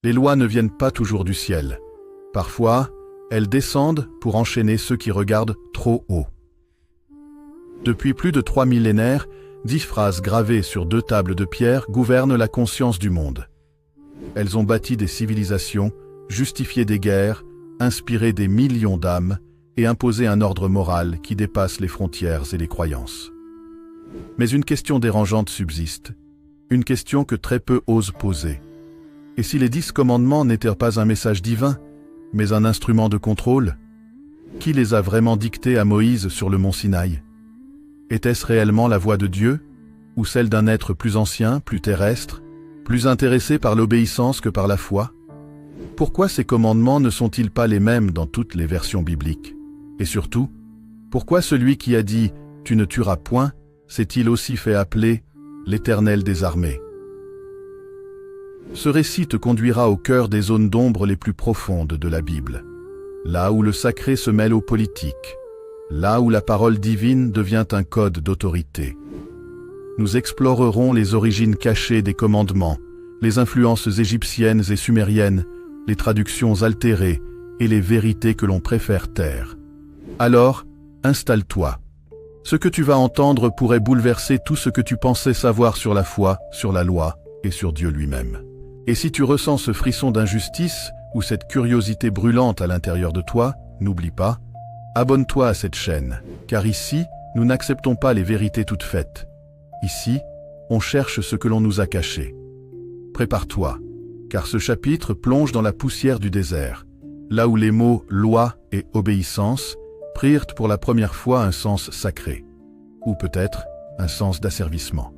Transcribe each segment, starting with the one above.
Les lois ne viennent pas toujours du ciel. Parfois, elles descendent pour enchaîner ceux qui regardent trop haut. Depuis plus de 3 millénaires, 10 phrases gravées sur 2 tables de pierre gouvernent la conscience du monde. Elles ont bâti des civilisations, justifié des guerres, inspiré des millions d'âmes et imposé un ordre moral qui dépasse les frontières et les croyances. Mais une question dérangeante subsiste, une question que très peu osent poser. Et si les 10 commandements n'étaient pas un message divin, mais un instrument de contrôle, qui les a vraiment dictés à Moïse sur le mont Sinaï? Était-ce réellement la voix de Dieu, ou celle d'un être plus ancien, plus terrestre, plus intéressé par l'obéissance que par la foi? Pourquoi ces commandements ne sont-ils pas les mêmes dans toutes les versions bibliques? Et surtout, pourquoi celui qui a dit « Tu ne tueras point » s'est-il aussi fait appeler « l'Éternel des armées » ? Ce récit te conduira au cœur des zones d'ombre les plus profondes de la Bible, là où le sacré se mêle au politique, là où la parole divine devient un code d'autorité. Nous explorerons les origines cachées des commandements, les influences égyptiennes et sumériennes, les traductions altérées et les vérités que l'on préfère taire. Alors, installe-toi. Ce que tu vas entendre pourrait bouleverser tout ce que tu pensais savoir sur la foi, sur la loi et sur Dieu lui-même. Et si tu ressens ce frisson d'injustice ou cette curiosité brûlante à l'intérieur de toi, n'oublie pas, abonne-toi à cette chaîne, car ici, nous n'acceptons pas les vérités toutes faites. Ici, on cherche ce que l'on nous a caché. Prépare-toi, car ce chapitre plonge dans la poussière du désert, là où les mots « loi » et « obéissance » prirent pour la première fois un sens sacré, ou peut-être un sens d'asservissement.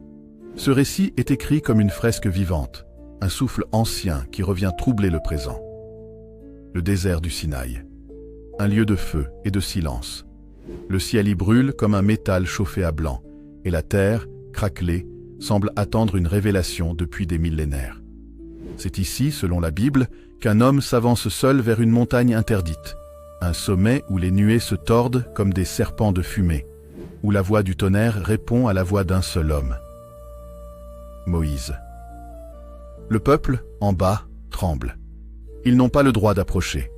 Ce récit est écrit comme une fresque vivante, un souffle ancien qui revient troubler le présent. Le désert du Sinaï, un lieu de feu et de silence. Le ciel y brûle comme un métal chauffé à blanc, et la terre, craquelée, semble attendre une révélation depuis des millénaires. C'est ici, selon la Bible, qu'un homme s'avance seul vers une montagne interdite, un sommet où les nuées se tordent comme des serpents de fumée, où la voix du tonnerre répond à la voix d'un seul homme. Moïse. Le peuple, en bas, tremble. Ils n'ont pas le droit d'approcher.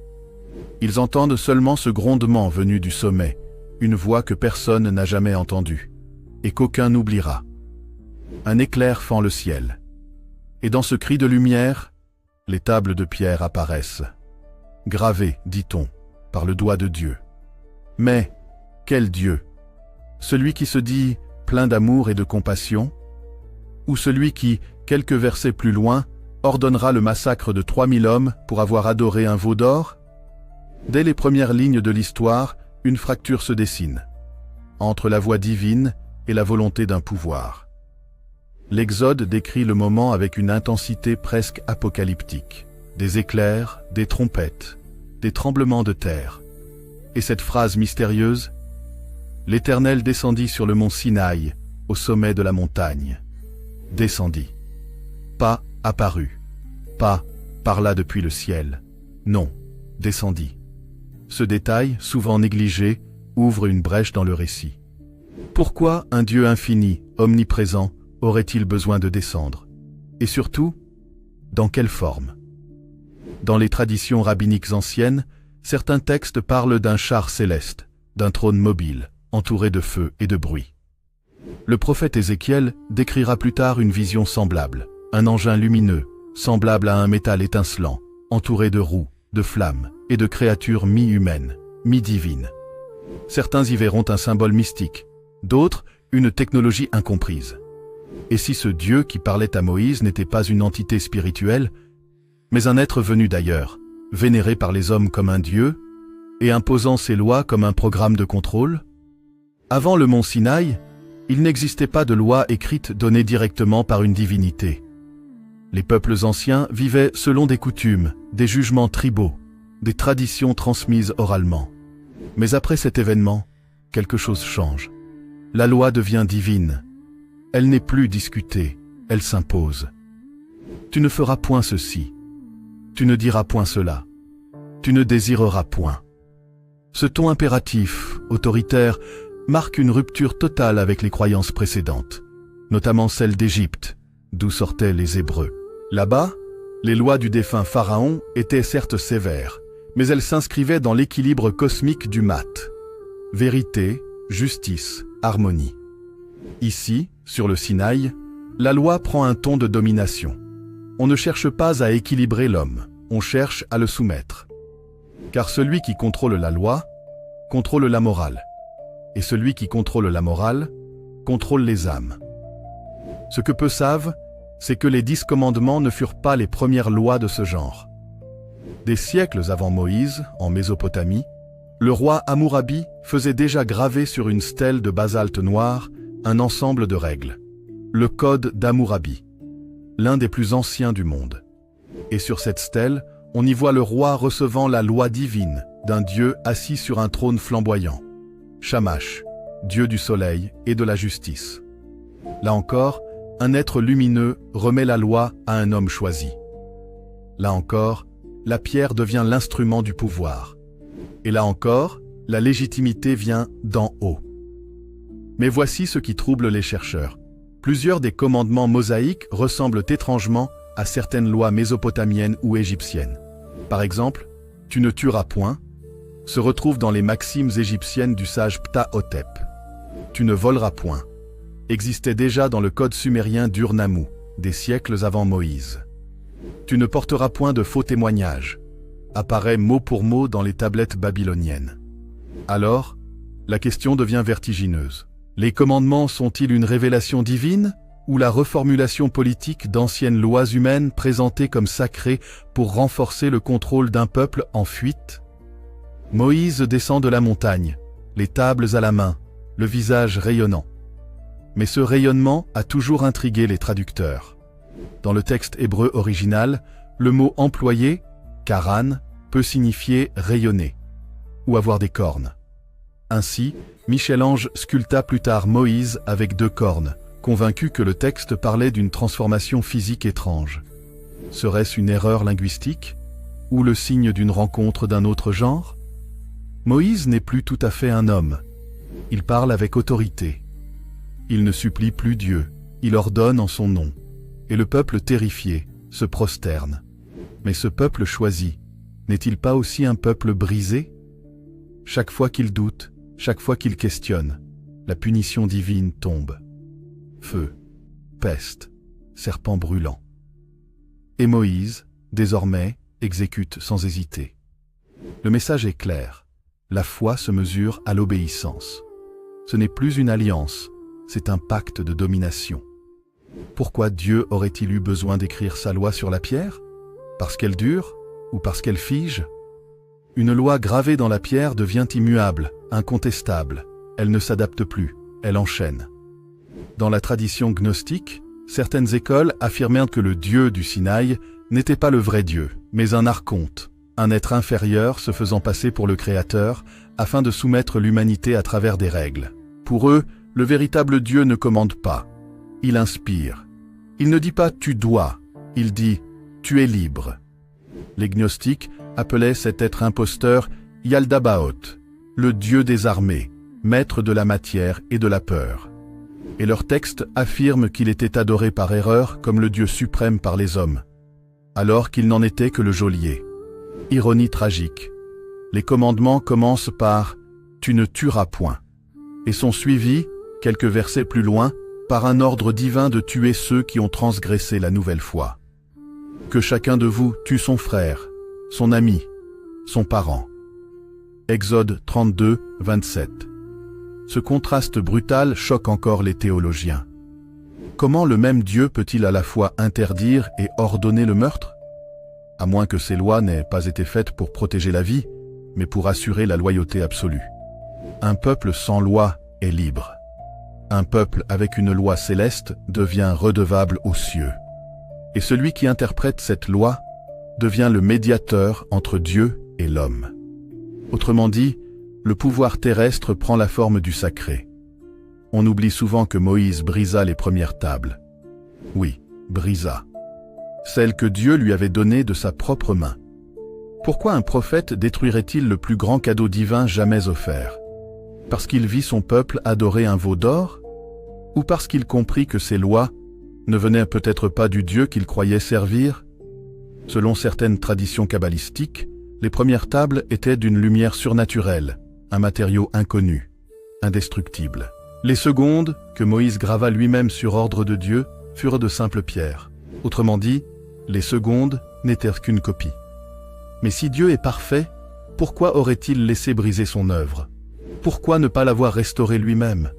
Ils entendent seulement ce grondement venu du sommet, une voix que personne n'a jamais entendue, et qu'aucun n'oubliera. Un éclair fend le ciel. Et dans ce cri de lumière, les tables de pierre apparaissent, gravées, dit-on, par le doigt de Dieu. Mais, quel Dieu? Celui qui se dit plein d'amour et de compassion? Ou celui qui, quelques versets plus loin, ordonnera le massacre de 3000 hommes pour avoir adoré un veau d'or? Dès les premières lignes de l'histoire, une fracture se dessine, entre la voix divine et la volonté d'un pouvoir. L'Exode décrit le moment avec une intensité presque apocalyptique. Des éclairs, des trompettes, des tremblements de terre. Et cette phrase mystérieuse, « L'Éternel descendit sur le mont Sinaï, au sommet de la montagne. » Descendit. Pas apparu. Pas parla depuis le ciel. Non, descendit. Ce détail, souvent négligé, ouvre une brèche dans le récit. Pourquoi un Dieu infini, omniprésent, aurait-il besoin de descendre? Et surtout, dans quelle forme? Dans les traditions rabbiniques anciennes, certains textes parlent d'un char céleste, d'un trône mobile, entouré de feu et de bruit. Le prophète Ézéchiel décrira plus tard une vision semblable, un engin lumineux, semblable à un métal étincelant, entouré de roues, de flammes et de créatures mi-humaines, mi-divines. Certains y verront un symbole mystique, d'autres une technologie incomprise. Et si ce Dieu qui parlait à Moïse n'était pas une entité spirituelle, mais un être venu d'ailleurs, vénéré par les hommes comme un Dieu, et imposant ses lois comme un programme de contrôle? Avant le mont Sinaï, il n'existait pas de loi écrite donnée directement par une divinité. Les peuples anciens vivaient selon des coutumes, des jugements tribaux, des traditions transmises oralement. Mais après cet événement, quelque chose change. La loi devient divine. Elle n'est plus discutée, elle s'impose. Tu ne feras point ceci. Tu ne diras point cela. Tu ne désireras point. Ce ton impératif, autoritaire, marque une rupture totale avec les croyances précédentes, notamment celle d'Égypte, d'où sortaient les Hébreux. Là-bas, Les lois du défunt pharaon étaient certes sévères, mais elles s'inscrivaient dans l'équilibre cosmique du mat. Vérité, justice, harmonie. Ici, sur le Sinaï, la loi prend un ton de domination. On ne cherche pas à équilibrer l'homme, on cherche à le soumettre. Car celui qui contrôle la loi, contrôle la morale. Et celui qui contrôle la morale, contrôle les âmes. Ce que peu savent, c'est que les 10 commandements ne furent pas les premières lois de ce genre. Des siècles avant Moïse, en Mésopotamie, le roi Hammurabi faisait déjà graver sur une stèle de basalte noir un ensemble de règles. Le Code d'Hammurabi, l'un des plus anciens du monde. Et sur cette stèle, on y voit le roi recevant la loi divine d'un dieu assis sur un trône flamboyant. Shamash, dieu du soleil et de la justice. Là encore, un être lumineux remet la loi à un homme choisi. Là encore, la pierre devient l'instrument du pouvoir. Et là encore, la légitimité vient d'en haut. Mais voici ce qui trouble les chercheurs. Plusieurs des commandements mosaïques ressemblent étrangement à certaines lois mésopotamiennes ou égyptiennes. Par exemple, « Tu ne tueras point » se retrouve dans les maximes égyptiennes du sage Ptahhotep. « Tu ne voleras point » existait déjà dans le code sumérien d'Ur-Nammu, des siècles avant Moïse. « Tu ne porteras point de faux témoignages » apparaît mot pour mot dans les tablettes babyloniennes. Alors, la question devient vertigineuse. Les commandements sont-ils une révélation divine ou la reformulation politique d'anciennes lois humaines présentées comme sacrées pour renforcer le contrôle d'un peuple en fuite? Moïse descend de la montagne, les tables à la main, le visage rayonnant. Mais ce rayonnement a toujours intrigué les traducteurs. Dans le texte hébreu original, le mot employé, karan, peut signifier rayonner ou avoir des cornes. Ainsi, Michel-Ange sculpta plus tard Moïse avec 2 cornes, convaincu que le texte parlait d'une transformation physique étrange. Serait-ce une erreur linguistique ou le signe d'une rencontre d'un autre genre? Moïse n'est plus tout à fait un homme. Il parle avec autorité. Il ne supplie plus Dieu, il ordonne en son nom. Et le peuple terrifié se prosterne. Mais ce peuple choisi, n'est-il pas aussi un peuple brisé? Chaque fois qu'il doute, chaque fois qu'il questionne, la punition divine tombe. Feu, peste, serpent brûlant. Et Moïse, désormais, exécute sans hésiter. Le message est clair. La foi se mesure à l'obéissance. Ce n'est plus une alliance, c'est un pacte de domination. Pourquoi Dieu aurait-il eu besoin d'écrire sa loi sur la pierre? Parce qu'elle dure ou parce qu'elle fige? Une loi gravée dans la pierre devient immuable, incontestable. Elle ne s'adapte plus, elle enchaîne. Dans la tradition gnostique, certaines écoles affirmèrent que le Dieu du Sinaï n'était pas le vrai Dieu, mais un archonte, un être inférieur se faisant passer pour le Créateur afin de soumettre l'humanité à travers des règles. Pour eux, le véritable Dieu ne commande pas. Il inspire. Il ne dit pas « tu dois », il dit « tu es libre ». Les gnostiques appelaient cet être imposteur Yaldabaoth, le dieu des armées, maître de la matière et de la peur. Et leur texte affirme qu'il était adoré par erreur comme le Dieu suprême par les hommes, alors qu'il n'en était que le geôlier. Ironie tragique. Les commandements commencent par « tu ne tueras point » et sont suivis, quelques versets plus loin, par un ordre divin de tuer ceux qui ont transgressé la nouvelle foi. Que chacun de vous tue son frère, son ami, son parent. Exode 32, 27. Ce contraste brutal choque encore les théologiens. Comment le même Dieu peut-il à la fois interdire et ordonner le meurtre? À moins que ces lois n'aient pas été faites pour protéger la vie, mais pour assurer la loyauté absolue. Un peuple sans loi est libre. Un peuple avec une loi céleste devient redevable aux cieux. Et celui qui interprète cette loi devient le médiateur entre Dieu et l'homme. Autrement dit, le pouvoir terrestre prend la forme du sacré. On oublie souvent que Moïse brisa les premières tables. Oui, brisa. Celles que Dieu lui avait données de sa propre main. Pourquoi un prophète détruirait-il le plus grand cadeau divin jamais offert? Parce qu'il vit son peuple adorer un veau d'or? Ou parce qu'il comprit que ces lois ne venaient peut-être pas du Dieu qu'il croyait servir? Selon certaines traditions kabbalistiques, les premières tables étaient d'une lumière surnaturelle, un matériau inconnu, indestructible. Les secondes, que Moïse grava lui-même sur ordre de Dieu, furent de simples pierres. Autrement dit, les secondes n'étaient qu'une copie. Mais si Dieu est parfait, pourquoi aurait-il laissé briser son œuvre? Pourquoi ne pas l'avoir restaurée lui-même?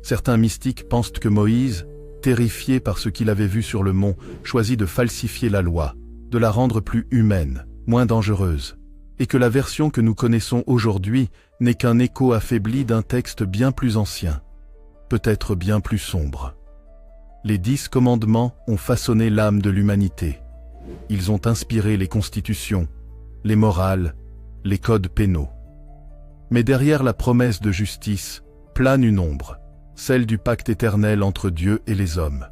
Certains mystiques pensent que Moïse, terrifié par ce qu'il avait vu sur le mont, choisit de falsifier la loi, de la rendre plus humaine, moins dangereuse, et que la version que nous connaissons aujourd'hui n'est qu'un écho affaibli d'un texte bien plus ancien, peut-être bien plus sombre. Les 10 commandements ont façonné l'âme de l'humanité. Ils ont inspiré les constitutions, les morales, les codes pénaux. Mais derrière la promesse de justice plane une ombre, celle du pacte éternel entre Dieu et les hommes.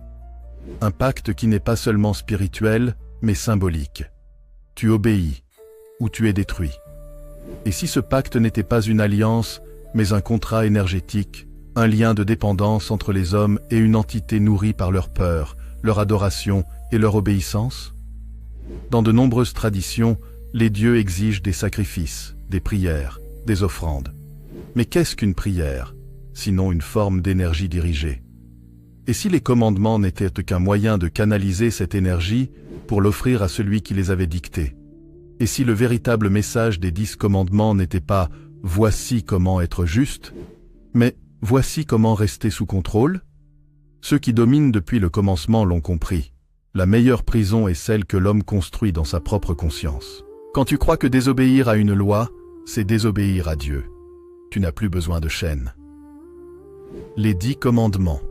Un pacte qui n'est pas seulement spirituel, mais symbolique. Tu obéis, ou tu es détruit. Et si ce pacte n'était pas une alliance, mais un contrat énergétique, un lien de dépendance entre les hommes et une entité nourrie par leur peur, leur adoration et leur obéissance? Dans de nombreuses traditions, les dieux exigent des sacrifices, des prières, des offrandes. Mais qu'est-ce qu'une prière, sinon une forme d'énergie dirigée? Et si les commandements n'étaient qu'un moyen de canaliser cette énergie pour l'offrir à celui qui les avait dictés? Et si le véritable message des 10 commandements n'était pas « voici comment être juste », mais « voici comment rester sous contrôle », ceux qui dominent depuis le commencement l'ont compris. La meilleure prison est celle que l'homme construit dans sa propre conscience. Quand tu crois que désobéir à une loi, c'est désobéir à Dieu. Tu n'as plus besoin de chaînes. Les 10 commandements.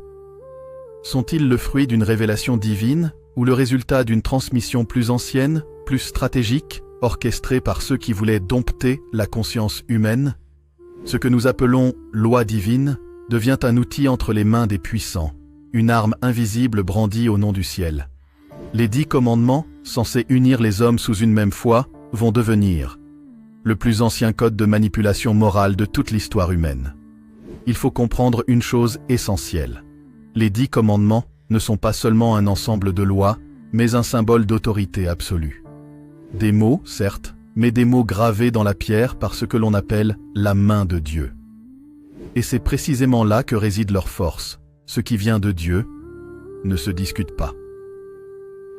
Sont-ils le fruit d'une révélation divine ou le résultat d'une transmission plus ancienne, plus stratégique, orchestrée par ceux qui voulaient dompter la conscience humaine? Ce que nous appelons « loi divine » devient un outil entre les mains des puissants, une arme invisible brandie au nom du ciel. Les 10 commandements, censés unir les hommes sous une même foi, vont devenir le plus ancien code de manipulation morale de toute l'histoire humaine. Il faut comprendre une chose essentielle. Les 10 commandements ne sont pas seulement un ensemble de lois, mais un symbole d'autorité absolue. Des mots, certes, mais des mots gravés dans la pierre par ce que l'on appelle la main de Dieu. Et c'est précisément là que réside leur force. Ce qui vient de Dieu ne se discute pas.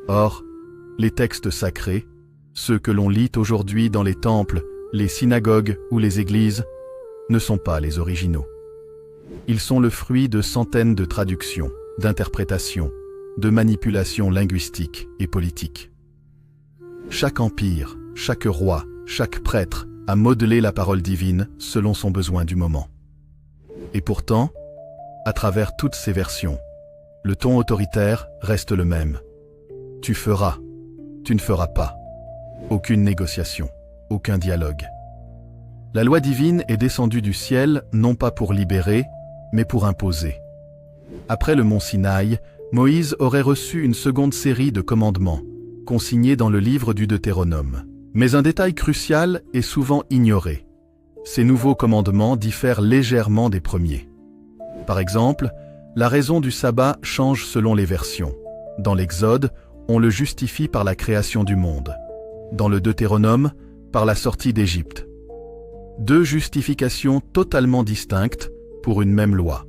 Or, les textes sacrés, ceux que l'on lit aujourd'hui dans les temples, les synagogues ou les églises, ne sont pas les originaux. Ils sont le fruit de centaines de traductions, d'interprétations, de manipulations linguistiques et politiques. Chaque empire, chaque roi, chaque prêtre a modelé la parole divine selon son besoin du moment. Et pourtant, à travers toutes ces versions, le ton autoritaire reste le même. Tu feras, tu ne feras pas. Aucune négociation, aucun dialogue. La loi divine est descendue du ciel non pas pour libérer, mais pour imposer. Après le mont Sinaï, Moïse aurait reçu une seconde série de commandements, consignés dans le livre du Deutéronome. Mais un détail crucial est souvent ignoré. Ces nouveaux commandements diffèrent légèrement des premiers. Par exemple, la raison du sabbat change selon les versions. Dans l'Exode, on le justifie par la création du monde. Dans le Deutéronome, par la sortie d'Égypte. 2 justifications totalement distinctes pour une même loi.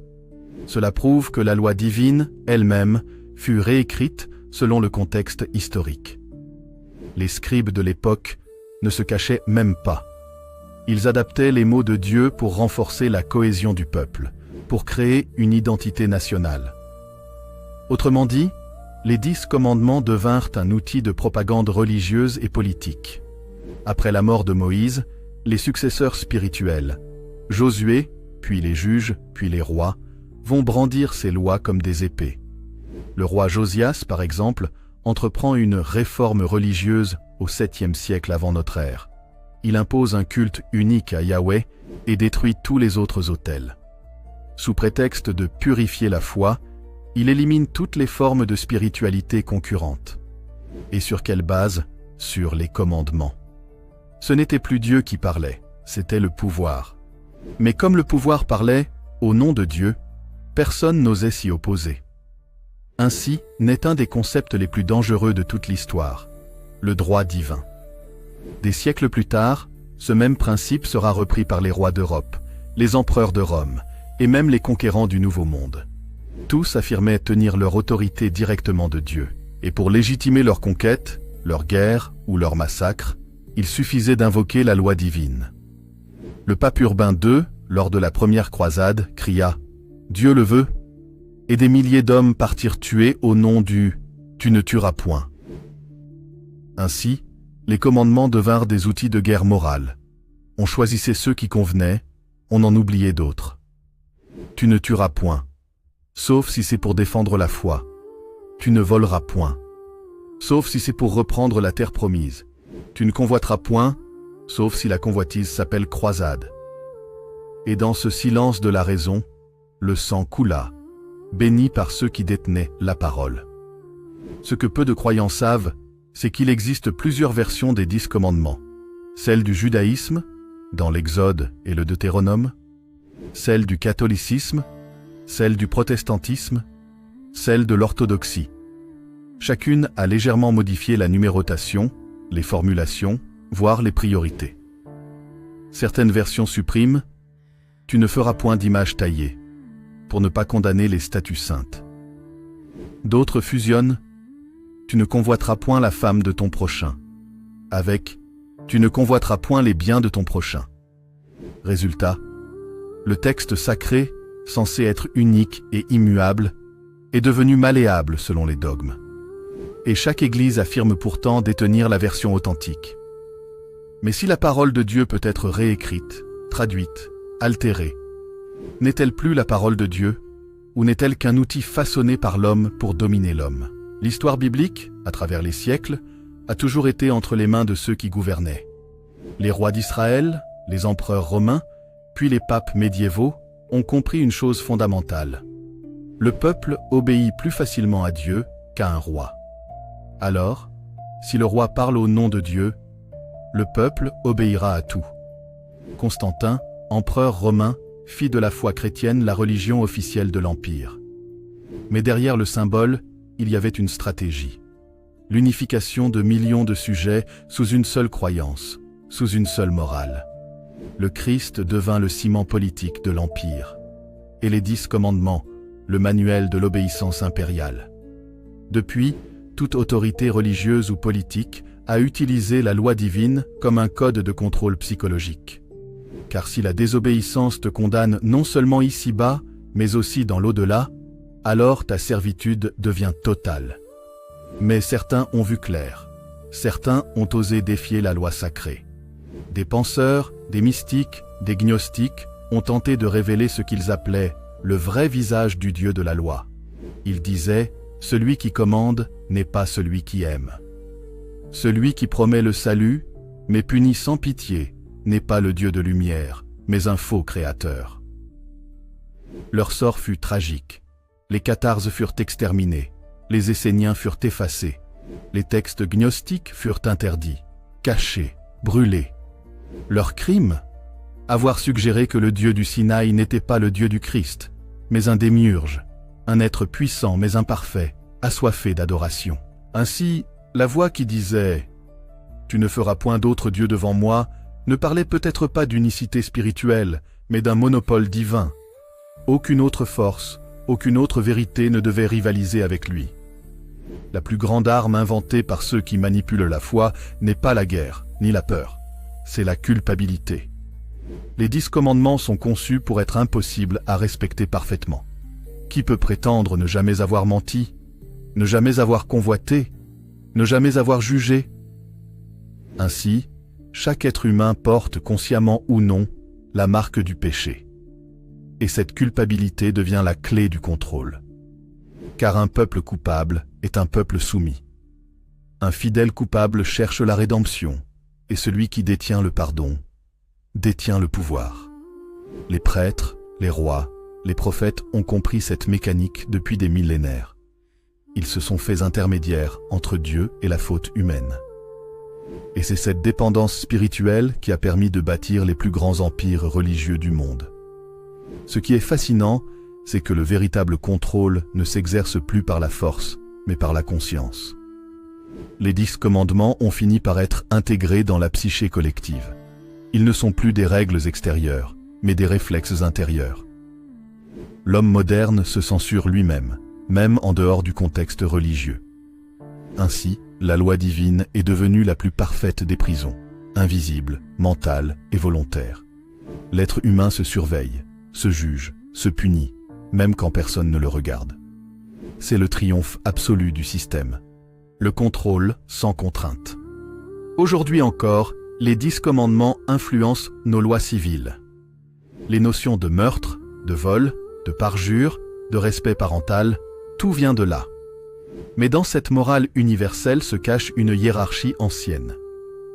Cela prouve que la loi divine, elle-même, fut réécrite selon le contexte historique. Les scribes de l'époque ne se cachaient même pas. Ils adaptaient les mots de Dieu pour renforcer la cohésion du peuple, pour créer une identité nationale. Autrement dit, les 10 commandements devinrent un outil de propagande religieuse et politique. Après la mort de Moïse, les successeurs spirituels, Josué, puis les juges, puis les rois, vont brandir ces lois comme des épées. Le roi Josias, par exemple, entreprend une réforme religieuse au 7e siècle avant notre ère. Il impose un culte unique à Yahweh et détruit tous les autres autels. Sous prétexte de purifier la foi, il élimine toutes les formes de spiritualité concurrentes. Et sur quelle base? Sur les commandements. Ce n'était plus Dieu qui parlait, c'était le pouvoir. Mais comme le pouvoir parlait, au nom de Dieu, personne n'osait s'y opposer. Ainsi naît un des concepts les plus dangereux de toute l'histoire, le droit divin. Des siècles plus tard, ce même principe sera repris par les rois d'Europe, les empereurs de Rome, et même les conquérants du Nouveau Monde. Tous affirmaient tenir leur autorité directement de Dieu, et pour légitimer leur conquête, leur guerre ou leur massacre, il suffisait d'invoquer la loi divine. Le pape Urbain II, lors de la première croisade, cria « Dieu le veut », et des milliers d'hommes partirent tués au nom du « Tu ne tueras point ». Ainsi, les commandements devinrent des outils de guerre morale. On choisissait ceux qui convenaient, on en oubliait d'autres. Tu ne tueras point, sauf si c'est pour défendre la foi. Tu ne voleras point, sauf si c'est pour reprendre la terre promise. Tu ne convoiteras point, sauf si la convoitise s'appelle croisade. Et dans ce silence de la raison, le sang coula, béni par ceux qui détenaient la parole. Ce que peu de croyants savent, c'est qu'il existe plusieurs versions des 10 commandements. Celle du judaïsme, dans l'Exode et le Deutéronome, celle du catholicisme, celle du protestantisme, celle de l'orthodoxie. Chacune a légèrement modifié la numérotation, les formulations, voire les priorités. Certaines versions suppriment « Tu ne feras point d'image taillée » pour ne pas condamner les statues saintes. D'autres fusionnent « Tu ne convoiteras point la femme de ton prochain » avec « Tu ne convoiteras point les biens de ton prochain ». Résultat, le texte sacré, censé être unique et immuable, est devenu malléable selon les dogmes. Et chaque Église affirme pourtant détenir la version authentique. Mais si la parole de Dieu peut être réécrite, traduite, altérée, n'est-elle plus la parole de Dieu, ou n'est-elle qu'un outil façonné par l'homme pour dominer l'homme? L'histoire biblique, à travers les siècles, a toujours été entre les mains de ceux qui gouvernaient. Les rois d'Israël, les empereurs romains, puis les papes médiévaux, ont compris une chose fondamentale. Le peuple obéit plus facilement à Dieu qu'à un roi. Alors, si le roi parle au nom de Dieu, le peuple obéira à tout. Constantin, empereur romain, fit de la foi chrétienne la religion officielle de l'Empire. Mais derrière le symbole, il y avait une stratégie. L'unification de millions de sujets sous une seule croyance, sous une seule morale. Le Christ devint le ciment politique de l'Empire. Et les 10 commandements, le manuel de l'obéissance impériale. Depuis, toute autorité religieuse ou politique a utilisé la loi divine comme un code de contrôle psychologique. Car si la désobéissance te condamne non seulement ici-bas, mais aussi dans l'au-delà, alors ta servitude devient totale. Mais certains ont vu clair. Certains ont osé défier la loi sacrée. Des penseurs, des mystiques, des gnostiques ont tenté de révéler ce qu'ils appelaient le vrai visage du Dieu de la loi. Ils disaient « Celui qui commande n'est pas celui qui aime. Celui qui promet le salut, mais punit sans pitié, n'est pas le Dieu de lumière, mais un faux créateur. » Leur sort fut tragique. Les cathares furent exterminés, les Esséniens furent effacés, les textes gnostiques furent interdits, cachés, brûlés. Leur crime? Avoir suggéré que le Dieu du Sinaï n'était pas le Dieu du Christ, mais un démiurge, un être puissant mais imparfait, assoiffé d'adoration. Ainsi, la voix qui disait « Tu ne feras point d'autre Dieu devant moi » ne parlait peut-être pas d'unicité spirituelle, mais d'un monopole divin. Aucune autre force, aucune autre vérité ne devait rivaliser avec lui. La plus grande arme inventée par ceux qui manipulent la foi n'est pas la guerre, ni la peur. C'est la culpabilité. Les 10 commandements sont conçus pour être impossibles à respecter parfaitement. Qui peut prétendre ne jamais avoir menti, ne jamais avoir convoité, ne jamais avoir jugé? Ainsi, chaque être humain porte, consciemment ou non, la marque du péché. Et cette culpabilité devient la clé du contrôle. Car un peuple coupable est un peuple soumis. Un fidèle coupable cherche la rédemption, et celui qui détient le pardon détient le pouvoir. Les prêtres, les rois, les prophètes ont compris cette mécanique depuis des millénaires. Ils se sont faits intermédiaires entre Dieu et la faute humaine. Et c'est cette dépendance spirituelle qui a permis de bâtir les plus grands empires religieux du monde. Ce qui est fascinant, c'est que le véritable contrôle ne s'exerce plus par la force, mais par la conscience. Les 10 commandements ont fini par être intégrés dans la psyché collective. Ils ne sont plus des règles extérieures, mais des réflexes intérieurs. L'homme moderne se censure lui-même, même en dehors du contexte religieux. Ainsi, la loi divine est devenue la plus parfaite des prisons, invisible, mentale et volontaire. L'être humain se surveille, se juge, se punit, même quand personne ne le regarde. C'est le triomphe absolu du système. Le contrôle sans contrainte. Aujourd'hui encore, les 10 commandements influencent nos lois civiles. Les notions de meurtre, de vol, de parjure, de respect parental, tout vient de là. Mais dans cette morale universelle se cache une hiérarchie ancienne,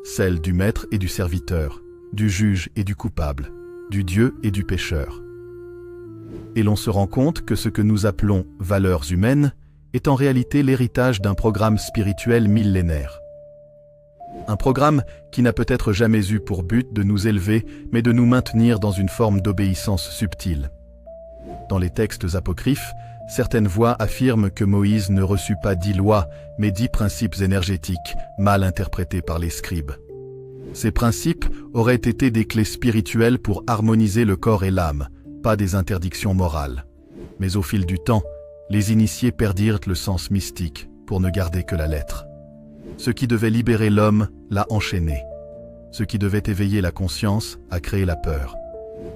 celle du maître et du serviteur, du juge et du coupable, du Dieu et du pécheur. Et l'on se rend compte que ce que nous appelons valeurs humaines est en réalité l'héritage d'un programme spirituel millénaire. Un programme qui n'a peut-être jamais eu pour but de nous élever, mais de nous maintenir dans une forme d'obéissance subtile. Dans les textes apocryphes, certaines voix affirment que Moïse ne reçut pas 10 lois, mais 10 principes énergétiques, mal interprétés par les scribes. Ces principes auraient été des clés spirituelles pour harmoniser le corps et l'âme, pas des interdictions morales. Mais au fil du temps, les initiés perdirent le sens mystique pour ne garder que la lettre. Ce qui devait libérer l'homme l'a enchaîné. Ce qui devait éveiller la conscience a créé la peur.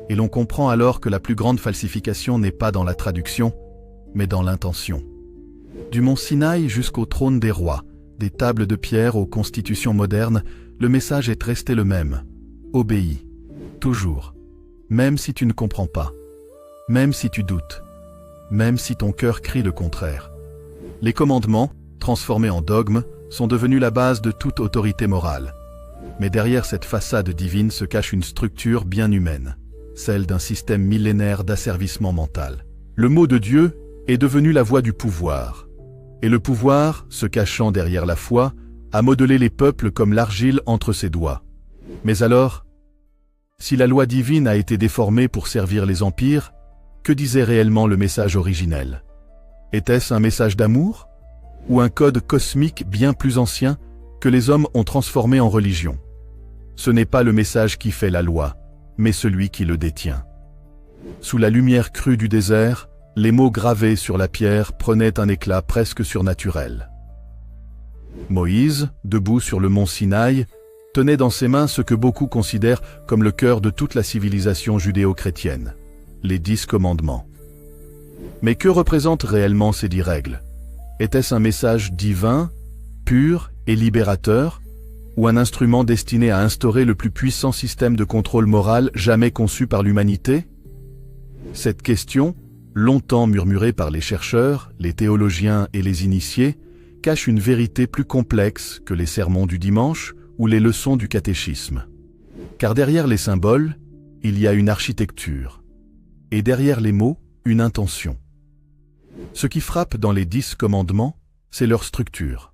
Et l'on comprend alors que la plus grande falsification n'est pas dans la traduction, mais dans l'intention. Du mont Sinaï jusqu'au trône des rois, des tables de pierre aux constitutions modernes, le message est resté le même. Obéis. Toujours. Même si tu ne comprends pas. Même si tu doutes. Même si ton cœur crie le contraire. Les commandements, transformés en dogmes, sont devenus la base de toute autorité morale. Mais derrière cette façade divine se cache une structure bien humaine, celle d'un système millénaire d'asservissement mental. Le mot de Dieu est devenu la voix du pouvoir. Et le pouvoir, se cachant derrière la foi, a modelé les peuples comme l'argile entre ses doigts. Mais alors, si la loi divine a été déformée pour servir les empires, que disait réellement le message originel? Était-ce un message d'amour? Ou un code cosmique bien plus ancien que les hommes ont transformé en religion? Ce n'est pas le message qui fait la loi, mais celui qui le détient. Sous la lumière crue du désert, les mots gravés sur la pierre prenaient un éclat presque surnaturel. Moïse, debout sur le mont Sinaï, tenait dans ses mains ce que beaucoup considèrent comme le cœur de toute la civilisation judéo-chrétienne, les 10 commandements. Mais que représentent réellement ces 10 règles? Était-ce un message divin, pur et libérateur, ou un instrument destiné à instaurer le plus puissant système de contrôle moral jamais conçu par l'humanité? Cette question, longtemps murmurée par les chercheurs, les théologiens et les initiés, cache une vérité plus complexe que les sermons du dimanche ou les leçons du catéchisme. Car derrière les symboles, il y a une architecture, et derrière les mots, une intention. Ce qui frappe dans les 10 commandements, c'est leur structure.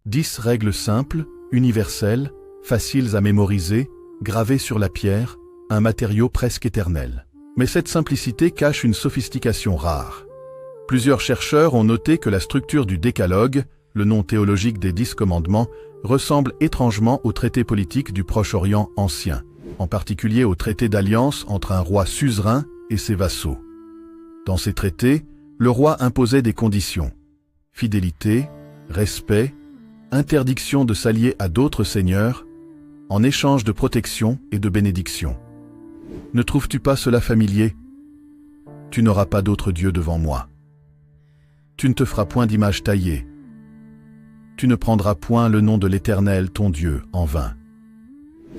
10 règles simples, universelles, faciles à mémoriser, gravées sur la pierre, un matériau presque éternel. Mais cette simplicité cache une sophistication rare. Plusieurs chercheurs ont noté que la structure du décalogue, le nom théologique des 10 commandements, ressemble étrangement au traité politique du Proche-Orient ancien, en particulier au traité d'alliance entre un roi suzerain et ses vassaux. Dans ces traités, le roi imposait des conditions: fidélité, respect, interdiction de s'allier à d'autres seigneurs, en échange de protection et de bénédiction. Ne trouves-tu pas cela familier? Tu n'auras pas d'autre Dieu devant moi. Tu ne te feras point d'image taillée. Tu ne prendras point le nom de l'Éternel ton Dieu en vain.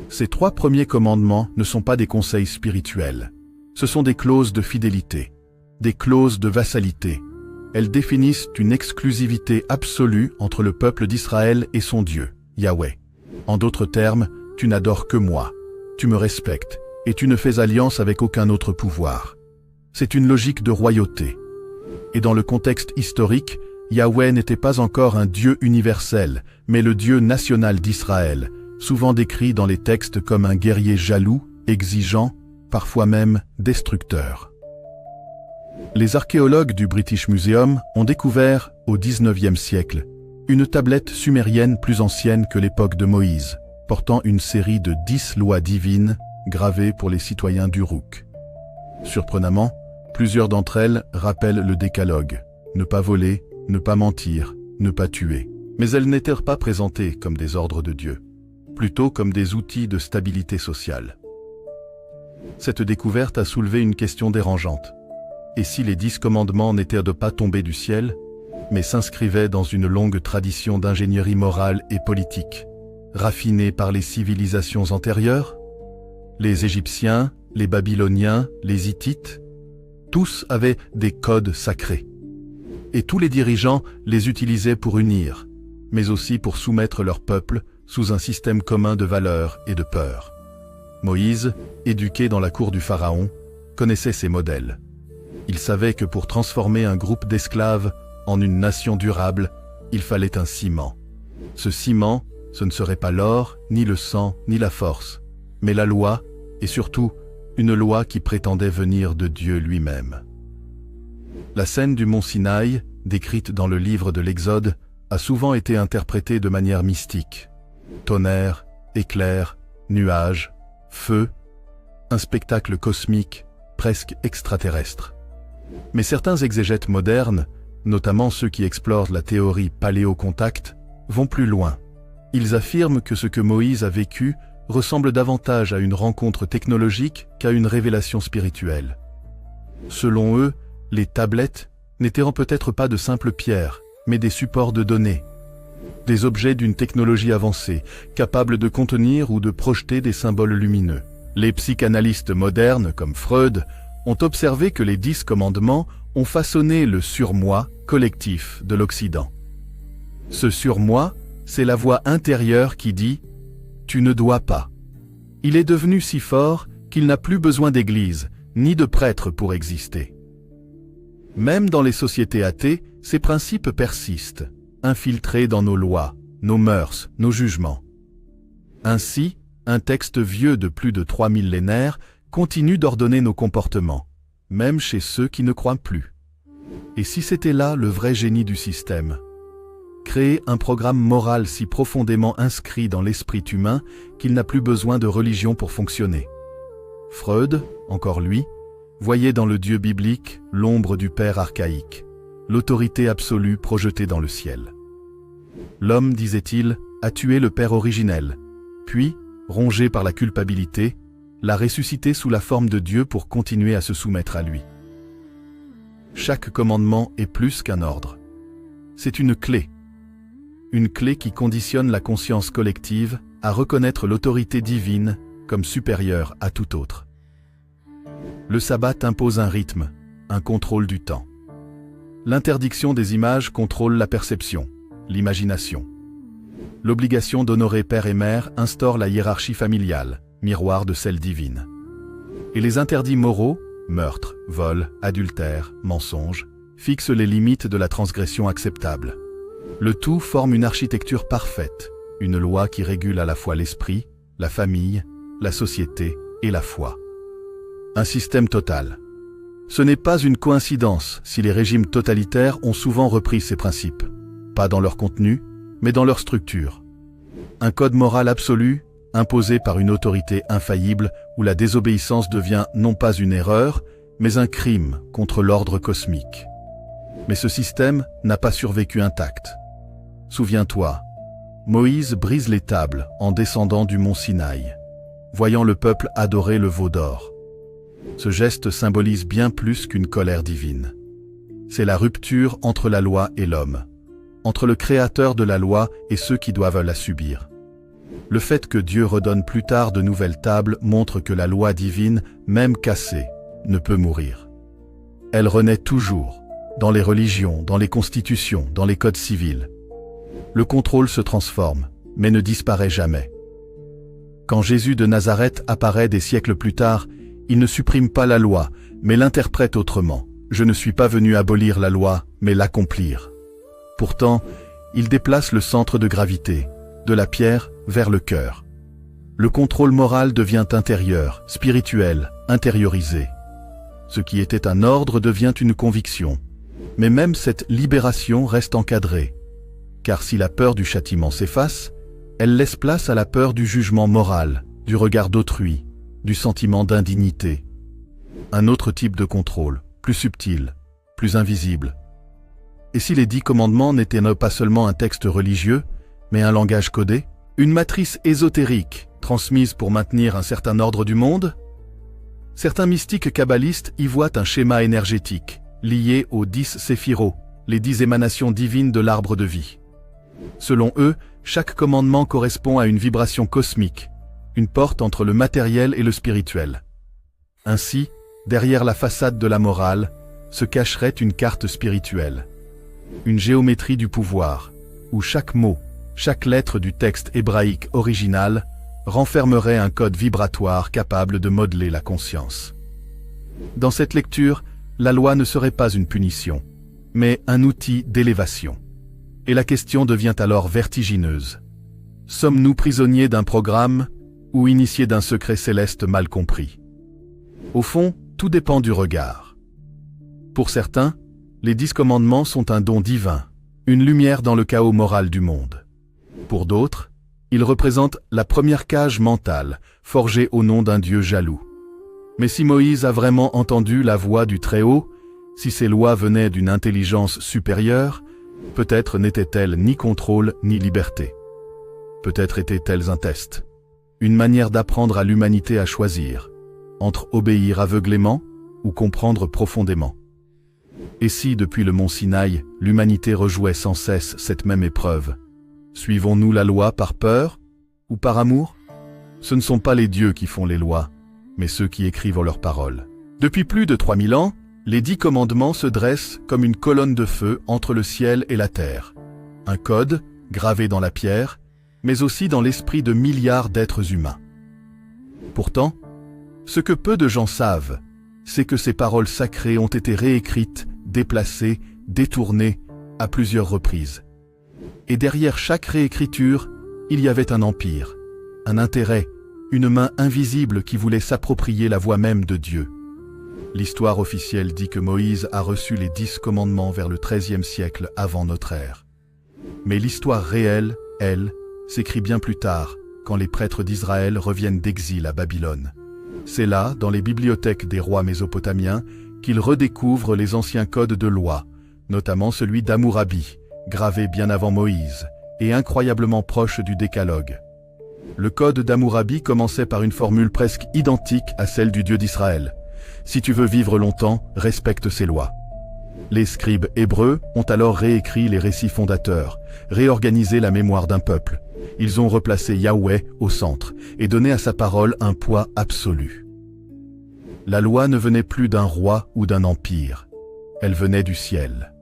Ces 3 premiers commandements ne sont pas des conseils spirituels. Ce sont des clauses de fidélité, des clauses de vassalité. Elles définissent une exclusivité absolue entre le peuple d'Israël et son Dieu, Yahweh. En d'autres termes, tu n'adores que moi, tu me respectes, et tu ne fais alliance avec aucun autre pouvoir. C'est une logique de royauté. Et dans le contexte historique, Yahweh n'était pas encore un Dieu universel, mais le Dieu national d'Israël, souvent décrit dans les textes comme un guerrier jaloux, exigeant, parfois même destructeur. Les archéologues du British Museum ont découvert, au XIXe siècle, Une tablette sumérienne plus ancienne que l'époque de Moïse, portant une série de 10 lois divines gravées pour les citoyens d'Uruk. Surprenamment, plusieurs d'entre elles rappellent le décalogue. Ne pas voler, ne pas mentir, ne pas tuer. Mais elles n'étaient pas présentées comme des ordres de Dieu, plutôt comme des outils de stabilité sociale. Cette découverte a soulevé une question dérangeante. Et si les 10 commandements n'étaient pas tombés du ciel, mais s'inscrivaient dans une longue tradition d'ingénierie morale et politique, raffinée par les civilisations antérieures? Les Égyptiens, les Babyloniens, les Hittites, tous avaient des codes sacrés. Et tous les dirigeants les utilisaient pour unir, mais aussi pour soumettre leur peuple sous un système commun de valeurs et de peurs. Moïse, éduqué dans la cour du Pharaon, connaissait ces modèles. Il savait que pour transformer un groupe d'esclaves en une nation durable, il fallait un ciment. Ce ciment, ce ne serait pas l'or, ni le sang, ni la force, mais la loi, et surtout, une loi qui prétendait venir de Dieu lui-même. La scène du mont Sinaï, décrite dans le livre de l'Exode, a souvent été interprétée de manière mystique. Tonnerre, éclairs, nuages, feu, un spectacle cosmique, presque extraterrestre. Mais certains exégètes modernes, notamment ceux qui explorent la théorie paléocontact, vont plus loin. Ils affirment que ce que Moïse a vécu ressemble davantage à une rencontre technologique qu'à une révélation spirituelle. Selon eux, les tablettes n'étaient peut-être pas de simples pierres, mais des supports de données, des objets d'une technologie avancée, capables de contenir ou de projeter des symboles lumineux. Les psychanalystes modernes, comme Freud, ont observé que les 10 commandements ont façonné le surmoi collectif de l'Occident. Ce surmoi, c'est la voix intérieure qui dit « Tu ne dois pas ». Il est devenu si fort qu'il n'a plus besoin d'église, ni de prêtre pour exister. Même dans les sociétés athées, ces principes persistent, infiltrés dans nos lois, nos mœurs, nos jugements. Ainsi, un texte vieux de plus de 3 millénaires continue d'ordonner nos comportements, même chez ceux qui ne croient plus. Et si c'était là le vrai génie du système? Créer un programme moral si profondément inscrit dans l'esprit humain qu'il n'a plus besoin de religion pour fonctionner. Freud, encore lui, voyait dans le Dieu biblique l'ombre du Père archaïque, l'autorité absolue projetée dans le ciel. L'homme, disait-il, a tué le Père originel, puis, rongé par la culpabilité, l'a ressuscité sous la forme de Dieu pour continuer à se soumettre à lui. Chaque commandement est plus qu'un ordre. C'est une clé qui conditionne la conscience collective à reconnaître l'autorité divine comme supérieure à tout autre. Le sabbat impose un rythme, un contrôle du temps. L'interdiction des images contrôle la perception, l'imagination. L'obligation d'honorer père et mère instaure la hiérarchie familiale, miroir de celle divine. Et les interdits moraux, meurtre, vol, adultère, mensonge, fixent les limites de la transgression acceptable. Le tout forme une architecture parfaite, une loi qui régule à la fois l'esprit, la famille, la société et la foi. Un système total. Ce n'est pas une coïncidence si les régimes totalitaires ont souvent repris ces principes, pas dans leur contenu, mais dans leur structure. Un code moral absolu, imposé par une autorité infaillible où la désobéissance devient non pas une erreur, mais un crime contre l'ordre cosmique. Mais ce système n'a pas survécu intact. Souviens-toi, Moïse brise les tables en descendant du mont Sinaï, voyant le peuple adorer le veau d'or. Ce geste symbolise bien plus qu'une colère divine. C'est la rupture entre la loi et l'homme, entre le créateur de la loi et ceux qui doivent la subir. Le fait que Dieu redonne plus tard de nouvelles tables montre que la loi divine, même cassée, ne peut mourir. Elle renaît toujours, dans les religions, dans les constitutions, dans les codes civils. Le contrôle se transforme, mais ne disparaît jamais. Quand Jésus de Nazareth apparaît des siècles plus tard, il ne supprime pas la loi, mais l'interprète autrement. Je ne suis pas venu abolir la loi, mais l'accomplir. Pourtant, il déplace le centre de gravité, de la pierre vers le cœur. Le contrôle moral devient intérieur, spirituel, intériorisé. Ce qui était un ordre devient une conviction. Mais même cette libération reste encadrée. car si la peur du châtiment s'efface, elle laisse place à la peur du jugement moral, du regard d'autrui, du sentiment d'indignité. Un autre type de contrôle, plus subtil, plus invisible. Et si les 10 commandements n'étaient pas seulement un texte religieux, mais un langage codé, une matrice ésotérique transmise pour maintenir un certain ordre du monde? Certains mystiques kabbalistes y voient un schéma énergétique, lié aux 10 séphiros, les 10 émanations divines de l'arbre de vie. Selon eux, chaque commandement correspond à une vibration cosmique, une porte entre le matériel et le spirituel. Ainsi, derrière la façade de la morale, se cacherait une carte spirituelle. Une géométrie du pouvoir, où chaque mot, chaque lettre du texte hébraïque original renfermerait un code vibratoire capable de modeler la conscience. Dans cette lecture, la loi ne serait pas une punition, mais un outil d'élévation. Et la question devient alors vertigineuse. Sommes-nous prisonniers d'un programme ou initiés d'un secret céleste mal compris? Au fond, tout dépend du regard. Pour certains, les 10 commandements sont un don divin, une lumière dans le chaos moral du monde. Pour d'autres, ils représentent la première cage mentale, forgée au nom d'un Dieu jaloux. Mais si Moïse a vraiment entendu la voix du Très-Haut, si ces lois venaient d'une intelligence supérieure, peut-être n'étaient-elles ni contrôle ni liberté. Peut-être étaient-elles un test, une manière d'apprendre à l'humanité à choisir, entre obéir aveuglément ou comprendre profondément. Et si, depuis le mont Sinaï, l'humanité rejouait sans cesse cette même épreuve, suivons-nous la loi par peur ou par amour? Ce ne sont pas les dieux qui font les lois, mais ceux qui écrivent leurs paroles. Depuis plus de 3000 ans, les 10 commandements se dressent comme une colonne de feu entre le ciel et la terre. Un code, gravé dans la pierre, mais aussi dans l'esprit de milliards d'êtres humains. Pourtant, ce que peu de gens savent, c'est que ces paroles sacrées ont été réécrites, déplacées, détournées, à plusieurs reprises. Et derrière chaque réécriture, il y avait un empire, un intérêt, une main invisible qui voulait s'approprier la voix même de Dieu. L'histoire officielle dit que Moïse a reçu les 10 commandements vers le XIIIe siècle avant notre ère. Mais l'histoire réelle, elle, s'écrit bien plus tard, quand les prêtres d'Israël reviennent d'exil à Babylone. C'est là, dans les bibliothèques des rois mésopotamiens, qu'ils redécouvrent les anciens codes de loi, notamment celui d'Hammurabi, gravé bien avant Moïse, et incroyablement proche du Décalogue. Le code d'Hammurabi commençait par une formule presque identique à celle du Dieu d'Israël. Si tu veux vivre longtemps, respecte ces lois. Les scribes hébreux ont alors réécrit les récits fondateurs, réorganisé la mémoire d'un peuple. Ils ont replacé Yahweh au centre et donné à sa parole un poids absolu. La loi ne venait plus d'un roi ou d'un empire, elle venait du ciel.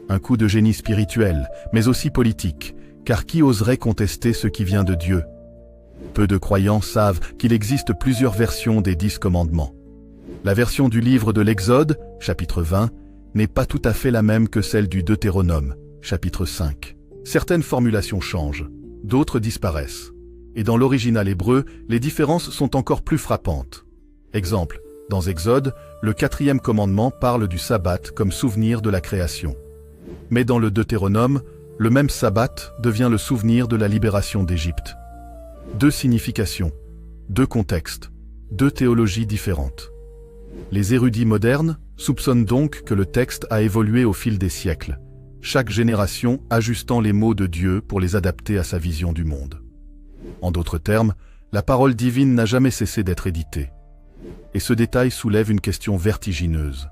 Un coup de génie spirituel, mais aussi politique, car qui oserait contester ce qui vient de Dieu? Peu de croyants savent qu'il existe plusieurs versions des 10 commandements. La version du livre de l'Exode, chapitre 20, n'est pas tout à fait la même que celle du Deutéronome, chapitre 5. Certaines formulations changent, d'autres disparaissent. Et dans l'original hébreu, les différences sont encore plus frappantes. Exemple, dans Exode, le 4e commandement parle du sabbat comme souvenir de la création. Mais dans le Deutéronome, le même sabbat devient le souvenir de la libération d'Égypte. 2 significations, 2 contextes, 2 théologies différentes. Les érudits modernes soupçonnent donc que le texte a évolué au fil des siècles, chaque génération ajustant les mots de Dieu pour les adapter à sa vision du monde. En d'autres termes, la parole divine n'a jamais cessé d'être éditée. Et ce détail soulève une question vertigineuse.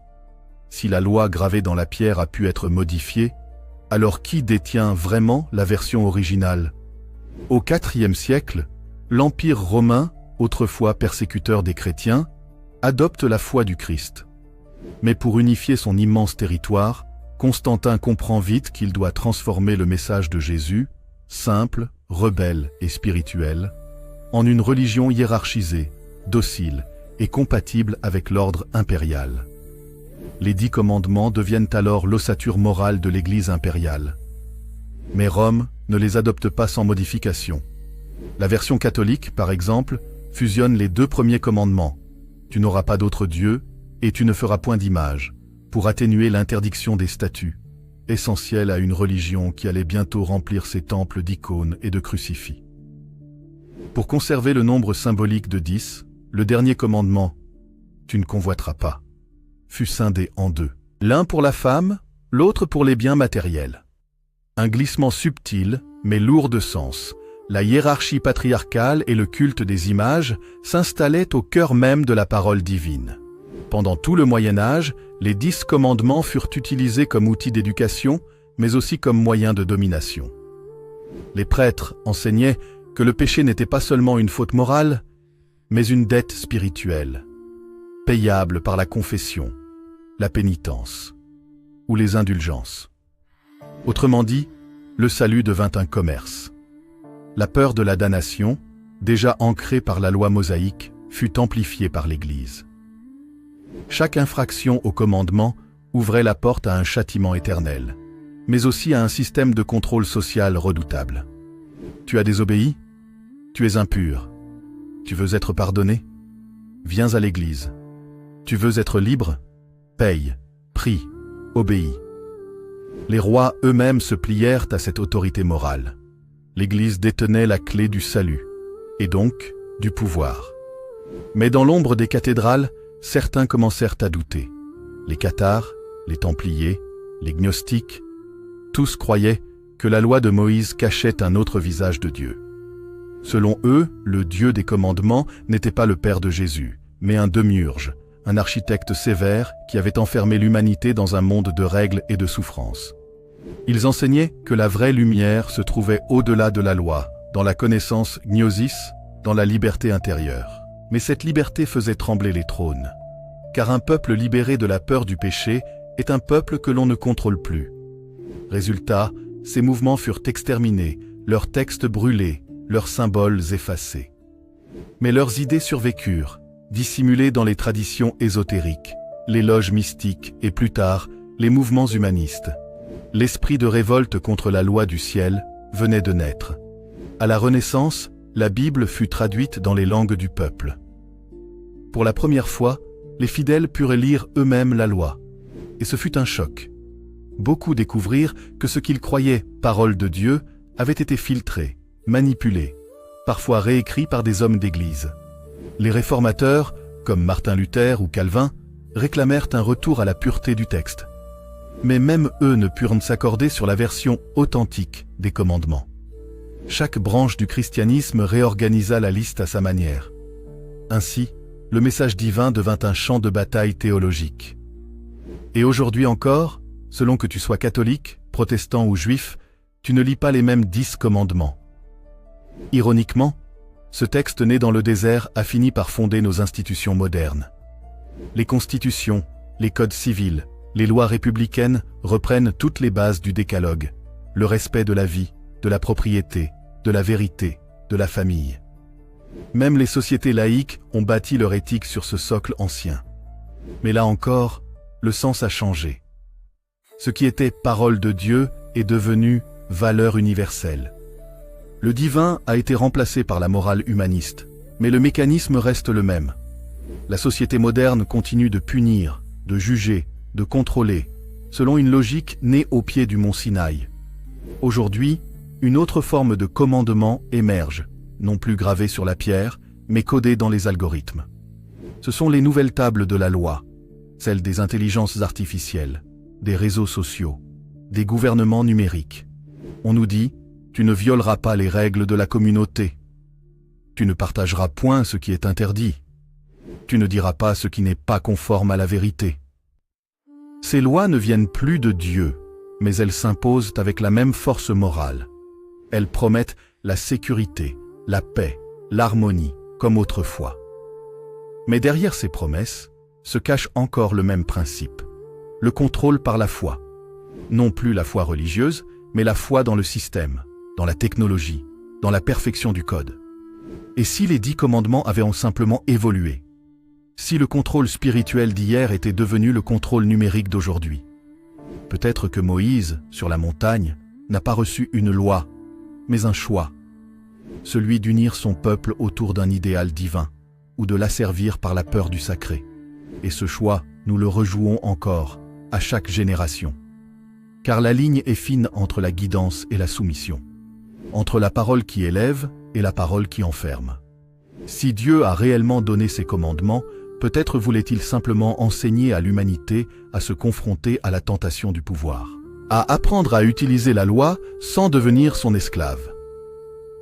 Si la loi gravée dans la pierre a pu être modifiée, alors qui détient vraiment la version originale? Au IVe siècle, l'Empire romain, autrefois persécuteur des chrétiens, adopte la foi du Christ. Mais pour unifier son immense territoire, Constantin comprend vite qu'il doit transformer le message de Jésus, simple, rebelle et spirituel, en une religion hiérarchisée, docile et compatible avec l'ordre impérial. Les 10 commandements deviennent alors l'ossature morale de l'Église impériale. Mais Rome ne les adopte pas sans modification. La version catholique, par exemple, fusionne les 2 premiers commandements. Tu n'auras pas d'autre Dieu, et tu ne feras point d'image, pour atténuer l'interdiction des statues, essentiel à une religion qui allait bientôt remplir ses temples d'icônes et de crucifix. Pour conserver le nombre symbolique de 10, le dernier commandement, « Tu ne convoiteras pas », fut scindé en deux. L'un pour la femme, l'autre pour les biens matériels. Un glissement subtil, mais lourd de sens. La hiérarchie patriarcale et le culte des images s'installaient au cœur même de la parole divine. Pendant tout le Moyen-Âge, les 10 commandements furent utilisés comme outil d'éducation, mais aussi comme moyen de domination. Les prêtres enseignaient que le péché n'était pas seulement une faute morale, mais une dette spirituelle, payable par la confession, la pénitence ou les indulgences. Autrement dit, le salut devint un commerce. La peur de la damnation, déjà ancrée par la loi mosaïque, fut amplifiée par l'Église. Chaque infraction au commandement ouvrait la porte à un châtiment éternel, mais aussi à un système de contrôle social redoutable. Tu as désobéi? Tu es impur. Tu veux être pardonné? Viens à l'Église. Tu veux être libre? Paye, prie, obéis. Les rois eux-mêmes se plièrent à cette autorité morale. L'Église détenait la clé du salut, et donc du pouvoir. Mais dans l'ombre des cathédrales, certains commencèrent à douter. Les cathares, les templiers, les gnostiques, tous croyaient que la loi de Moïse cachait un autre visage de Dieu. Selon eux, le Dieu des commandements n'était pas le Père de Jésus, mais un démiurge, un architecte sévère qui avait enfermé l'humanité dans un monde de règles et de souffrances. Ils enseignaient que la vraie lumière se trouvait au-delà de la loi, dans la connaissance gnosis, dans la liberté intérieure. Mais cette liberté faisait trembler les trônes, car un peuple libéré de la peur du péché est un peuple que l'on ne contrôle plus. Résultat, ces mouvements furent exterminés, leurs textes brûlés, leurs symboles effacés. Mais leurs idées survécurent, dissimulées dans les traditions ésotériques, les loges mystiques et plus tard, les mouvements humanistes. L'esprit de révolte contre la loi du ciel venait de naître. À la Renaissance, la Bible fut traduite dans les langues du peuple. Pour la première fois, les fidèles purent lire eux-mêmes la loi. Et ce fut un choc. Beaucoup découvrirent que ce qu'ils croyaient parole de Dieu avait été filtré, manipulé, parfois réécrit par des hommes d'Église. Les réformateurs, comme Martin Luther ou Calvin, réclamèrent un retour à la pureté du texte. Mais même eux ne purent s'accorder sur la version authentique des commandements. Chaque branche du christianisme réorganisa la liste à sa manière. Ainsi, le message divin devint un champ de bataille théologique. Et aujourd'hui encore, selon que tu sois catholique, protestant ou juif, tu ne lis pas les mêmes 10 commandements. Ironiquement, ce texte né dans le désert a fini par fonder nos institutions modernes. Les constitutions, les codes civils, les lois républicaines reprennent toutes les bases du décalogue, le respect de la vie, de la propriété, de la vérité, de la famille. Même les sociétés laïques ont bâti leur éthique sur ce socle ancien. Mais là encore, le sens a changé. Ce qui était parole de Dieu est devenu valeur universelle. Le divin a été remplacé par la morale humaniste, mais le mécanisme reste le même. La société moderne continue de punir, de juger, de contrôler, selon une logique née au pied du mont Sinaï. Aujourd'hui, une autre forme de commandement émerge, non plus gravée sur la pierre, mais codée dans les algorithmes. Ce sont les nouvelles tables de la loi, celles des intelligences artificielles, des réseaux sociaux, des gouvernements numériques. On nous dit « Tu ne violeras pas les règles de la communauté. Tu ne partageras point ce qui est interdit. Tu ne diras pas ce qui n'est pas conforme à la vérité. » Ces lois ne viennent plus de Dieu, mais elles s'imposent avec la même force morale. Elles promettent la sécurité, la paix, l'harmonie, comme autrefois. Mais derrière ces promesses se cache encore le même principe, le contrôle par la foi. Non plus la foi religieuse, mais la foi dans le système, dans la technologie, dans la perfection du code. Et si les 10 commandements avaient simplement évolué? Si le contrôle spirituel d'hier était devenu le contrôle numérique d'aujourd'hui? Peut-être que Moïse, sur la montagne, n'a pas reçu une loi, mais un choix, celui d'unir son peuple autour d'un idéal divin, ou de l'asservir par la peur du sacré. Et ce choix, nous le rejouons encore, à chaque génération. car la ligne est fine entre la guidance et la soumission, entre la parole qui élève et la parole qui enferme. Si Dieu a réellement donné ses commandements, peut-être voulait-il simplement enseigner à l'humanité à se confronter à la tentation du pouvoir, à apprendre à utiliser la loi sans devenir son esclave.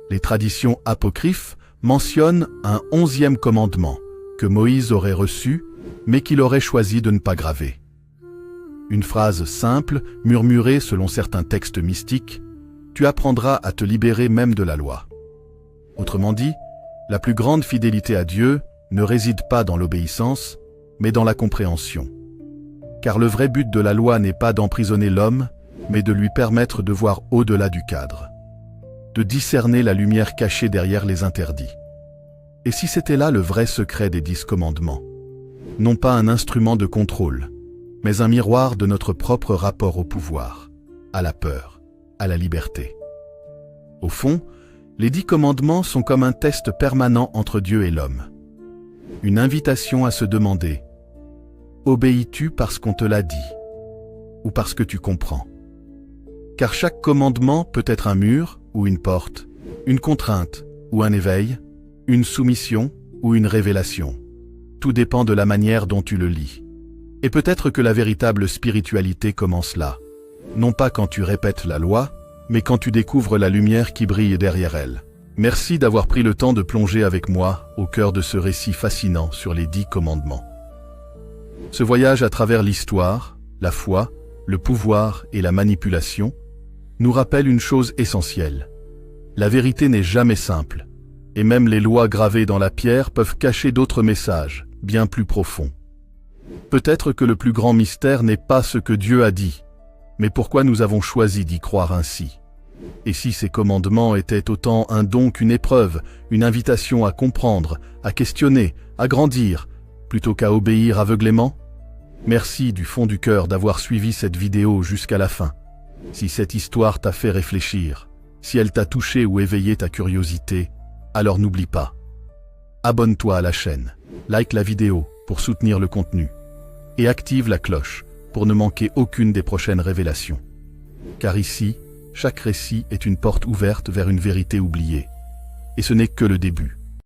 Les traditions apocryphes mentionnent un 11e commandement que Moïse aurait reçu, mais qu'il aurait choisi de ne pas graver. Une phrase simple, murmurée selon certains textes mystiques, « Tu apprendras à te libérer même de la loi ». Autrement dit, la plus grande fidélité à Dieu ne réside pas dans l'obéissance, mais dans la compréhension. Car le vrai but de la loi n'est pas d'emprisonner l'homme, mais de lui permettre de voir au-delà du cadre, de discerner la lumière cachée derrière les interdits. Et si c'était là le vrai secret des 10 commandements? Non pas un instrument de contrôle, mais un miroir de notre propre rapport au pouvoir, à la peur, à la liberté. Au fond, les 10 commandements sont comme un test permanent entre Dieu et l'homme. Une invitation à se demander « Obéis-tu parce qu'on te l'a dit ou parce que tu comprends ?» Car chaque commandement peut être un mur ou une porte, une contrainte ou un éveil, une soumission ou une révélation. Tout dépend de la manière dont tu le lis. Et peut-être que la véritable spiritualité commence là. Non pas quand tu répètes la loi, mais quand tu découvres la lumière qui brille derrière elle. Merci d'avoir pris le temps de plonger avec moi au cœur de ce récit fascinant sur les 10 commandements. Ce voyage à travers l'histoire, la foi, le pouvoir et la manipulation nous rappelle une chose essentielle. La vérité n'est jamais simple, et même les lois gravées dans la pierre peuvent cacher d'autres messages, bien plus profonds. Peut-être que le plus grand mystère n'est pas ce que Dieu a dit, mais pourquoi nous avons choisi d'y croire ainsi. Et si ces commandements étaient autant un don qu'une épreuve, une invitation à comprendre, à questionner, à grandir, plutôt qu'à obéir aveuglément? Merci du fond du cœur d'avoir suivi cette vidéo jusqu'à la fin. Si cette histoire t'a fait réfléchir, si elle t'a touché ou éveillé ta curiosité, alors n'oublie pas. Abonne-toi à la chaîne, like la vidéo pour soutenir le contenu, et active la cloche pour ne manquer aucune des prochaines révélations. Car ici, chaque récit est une porte ouverte vers une vérité oubliée. Et ce n'est que le début.